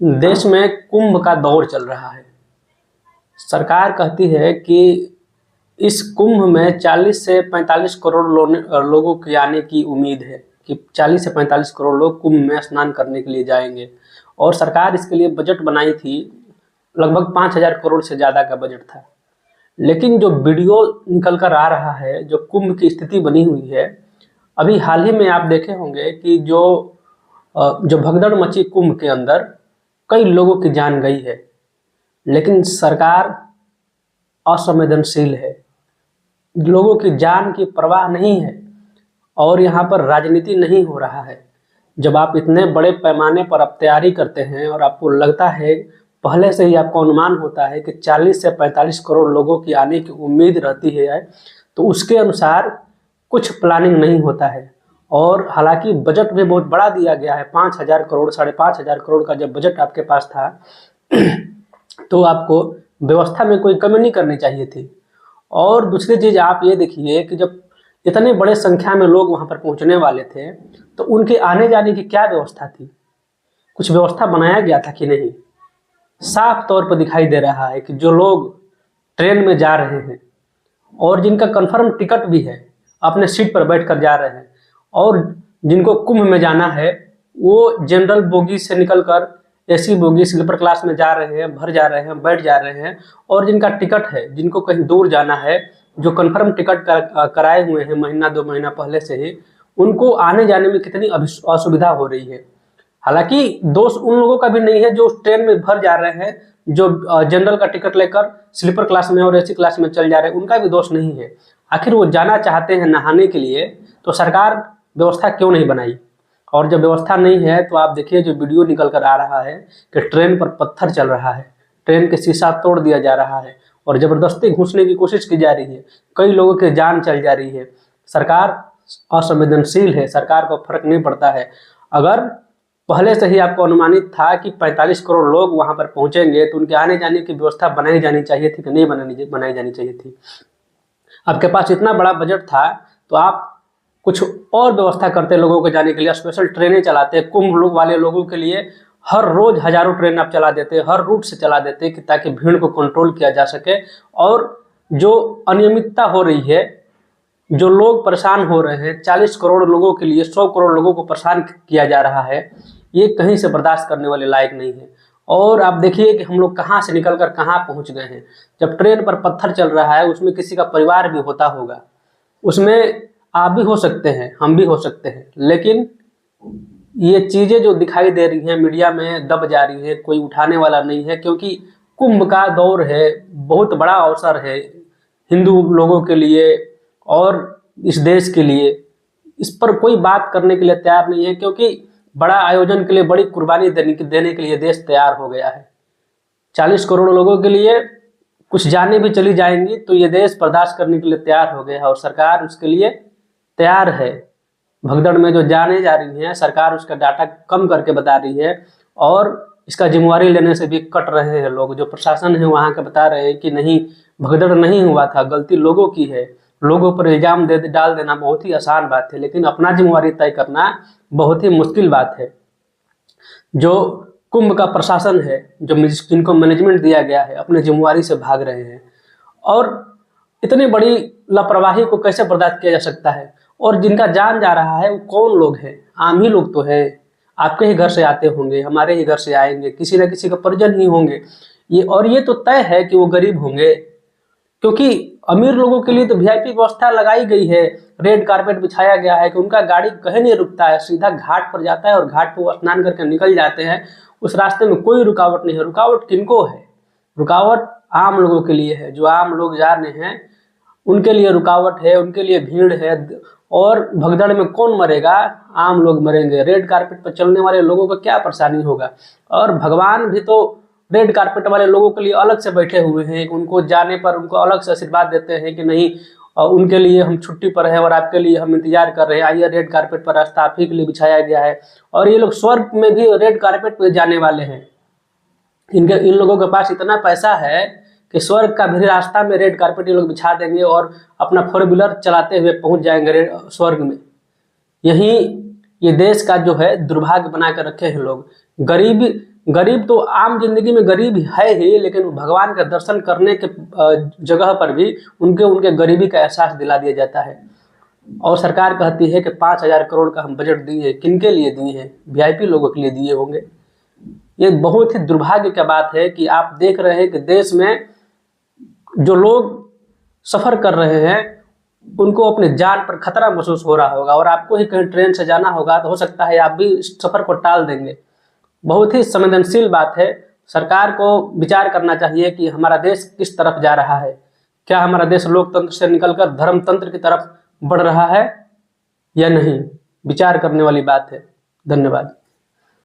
देश में कुंभ का दौर चल रहा है। सरकार कहती है कि इस कुंभ में 40 से 45 करोड़ लोगों के आने की उम्मीद है कि 40 से 45 करोड़ लोग कुंभ में स्नान करने के लिए जाएंगे। और सरकार इसके लिए बजट बनाई थी, लगभग 5,000 करोड़ से ज़्यादा का बजट था। लेकिन जो वीडियो निकल कर आ रहा है, जो कुंभ की स्थिति बनी हुई है, अभी हाल ही में आप देखे होंगे कि जो भगदड़ मची कुंभ के अंदर, कई लोगों की जान गई है। लेकिन सरकार असंवेदनशील है, लोगों की जान की परवाह नहीं है और यहाँ पर राजनीति नहीं हो रहा है। जब आप इतने बड़े पैमाने पर आप तैयारी करते हैं और आपको लगता है, पहले से ही आपको अनुमान होता है कि 40 से 45 करोड़ लोगों की आने की उम्मीद रहती है, तो उसके अनुसार कुछ प्लानिंग नहीं होता है। और हालांकि बजट भी बहुत बड़ा दिया गया है, 5,000 करोड़ 5,500 करोड़ का जब बजट आपके पास था तो आपको व्यवस्था में कोई कमी नहीं करनी चाहिए थी। और दूसरी चीज़ आप ये देखिए कि जब इतने बड़े संख्या में लोग वहाँ पर पहुँचने वाले थे, तो उनके आने जाने की क्या व्यवस्था थी? कुछ व्यवस्था बनाया गया था कि नहीं? साफ तौर पर दिखाई दे रहा है कि जो लोग ट्रेन में जा रहे हैं और जिनका कंफर्म टिकट भी है, अपने सीट पर बैठकर जा रहे हैं, और जिनको कुंभ में जाना है वो जनरल बोगी से निकलकर एसी बोगी स्लीपर क्लास में जा रहे हैं, भर जा रहे हैं, बैठ जा रहे हैं। और जिनका टिकट है, जिनको कहीं दूर जाना है, जो कंफर्म टिकट कराए हुए हैं महीना 2 महीना पहले से ही, उनको आने जाने में कितनी असुविधा हो रही है। हालांकि दोष उन लोगों का भी नहीं है जो ट्रेन में भर जा रहे हैं, जो जनरल का टिकट लेकर स्लीपर क्लास में और एसी क्लास में चल जा रहे हैं, उनका भी दोष नहीं है। आखिर वो जाना चाहते हैं नहाने के लिए, तो सरकार व्यवस्था क्यों नहीं बनाई? और जब व्यवस्था नहीं है तो आप देखिए जो वीडियो निकल कर आ रहा है कि ट्रेन पर पत्थर चल रहा है, ट्रेन के शीशा तोड़ दिया जा रहा है और ज़बरदस्ती घुसने की कोशिश की जा रही है, कई लोगों की जान चल जा रही है। सरकार असंवेदनशील है, सरकार को फर्क नहीं पड़ता है। अगर पहले से ही आपको अनुमानित था कि 45 करोड़ लोग वहां पर पहुंचेंगे, तो उनके आने जाने की व्यवस्था बनाई जानी चाहिए थी कि नहीं बनाई जानी चाहिए थी? आपके पास इतना बड़ा बजट था तो आप कुछ और व्यवस्था करते लोगों के जाने के लिए, स्पेशल ट्रेनें चलाते कुंभ लोग वाले लोगों के लिए। हर रोज हजारों ट्रेन आप चला देते, हर रूट से चला देते कि ताकि भीड़ को कंट्रोल किया जा सके। और जो अनियमितता हो रही है, जो लोग परेशान हो रहे हैं, 40 करोड़ लोगों के लिए 100 करोड़ लोगों को परेशान किया जा रहा है, ये कहीं से बर्दाश्त करने वाले लायक नहीं है। और आप देखिए कि हम लोग कहाँ से निकल कर कहाँ पहुँच गए हैं। जब ट्रेन पर पत्थर चल रहा है, उसमें किसी का परिवार भी होता होगा, उसमें आप भी हो सकते हैं, हम भी हो सकते हैं, लेकिन ये चीज़ें जो दिखाई दे रही हैं मीडिया में दब जा रही है, कोई उठाने वाला नहीं है। क्योंकि कुंभ का दौर है, बहुत बड़ा अवसर है हिंदू लोगों के लिए और इस देश के लिए। इस पर कोई बात करने के लिए तैयार नहीं है, क्योंकि बड़ा आयोजन के लिए, बड़ी कुर्बानी देने के लिए देश तैयार हो गया है। 40 करोड़ लोगों के लिए कुछ जाने भी चली जाएंगी तो ये देश बर्दाश्त करने के लिए तैयार हो गया है और सरकार उसके लिए तैयार है। भगदड़ में जो जाने जा रही हैं, सरकार उसका डाटा कम करके बता रही है और इसका जिम्मेवारी लेने से भी कट रहे हैं लोग। जो प्रशासन है वहाँ के बता रहे हैं कि नहीं, भगदड़ नहीं हुआ था, गलती लोगों की है। लोगों पर इल्जाम डाल देना बहुत ही आसान बात है, लेकिन अपना जिम्मेवारी तय करना बहुत ही मुश्किल बात है। जो कुंभ का प्रशासन है, जो जिनको मैनेजमेंट दिया गया है, अपने जिम्मेवारी से भाग रहे हैं। और इतनी बड़ी लापरवाही को कैसे बर्दाश्त किया जा सकता है? और जिनका जान जा रहा है वो कौन लोग हैं? आम ही लोग तो हैं, आपके ही घर से आते होंगे, हमारे ही घर से आएंगे, किसी न किसी का परिजन ही होंगे। ये तो तय है कि वो गरीब होंगे, क्योंकि अमीर लोगों के लिए तो वीआईपी व्यवस्था लगाई गई है, रेड कारपेट बिछाया गया है कि उनका गाड़ी कहीं नहीं रुकता है, सीधा घाट पर जाता है और घाट पर वो स्नान करके निकल जाते हैं। उस रास्ते में कोई रुकावट नहीं है। रुकावट किनको है? रुकावट आम लोगों के लिए है। जो आम लोग जा रहे हैं उनके लिए रुकावट है, उनके लिए भीड़ है। और भगदड़ में कौन मरेगा? आम लोग मरेंगे। रेड कारपेट पर चलने वाले लोगों को क्या परेशानी होगा? और भगवान भी तो रेड कारपेट वाले लोगों के लिए अलग से बैठे हुए हैं, उनको जाने पर उनको अलग से आशीर्वाद देते हैं कि नहीं, उनके लिए हम छुट्टी पर हैं और आपके लिए हम इंतजार कर रहे हैं, आइए रेड कारपेट पर रास्ता आप ही के लिए बिछाया गया है। और ये लोग स्वर्ग में भी रेड कारपेट पर जाने वाले हैं। इन लोगों के पास इतना पैसा है कि स्वर्ग का भी रास्ता में रेड कारपेट ये लोग बिछा देंगे और अपना 4 व्हीलर चलाते हुए पहुंच जाएंगे स्वर्ग में। यही ये देश का जो है दुर्भाग्य बना कर रखे हैं लोग। गरीब तो आम जिंदगी में गरीब है ही, लेकिन भगवान का दर्शन करने के जगह पर भी उनके गरीबी का एहसास दिला दिया जाता है। और सरकार कहती है कि 5,000 करोड़ का हम बजट दिए, किनके लिए दिए हैं? वीआईपी लोगों के लिए दिए होंगे। ये बहुत ही दुर्भाग्य की बात है कि आप देख रहे हैं कि देश में जो लोग सफ़र कर रहे हैं उनको अपने जान पर खतरा महसूस हो रहा होगा, और आपको ही कहीं ट्रेन से जाना होगा तो हो सकता है आप भी सफ़र को टाल देंगे। बहुत ही संवेदनशील बात है। सरकार को विचार करना चाहिए कि हमारा देश किस तरफ जा रहा है। क्या हमारा देश लोकतंत्र से निकलकर धर्मतंत्र की तरफ बढ़ रहा है या नहीं? विचार करने वाली बात है। धन्यवाद।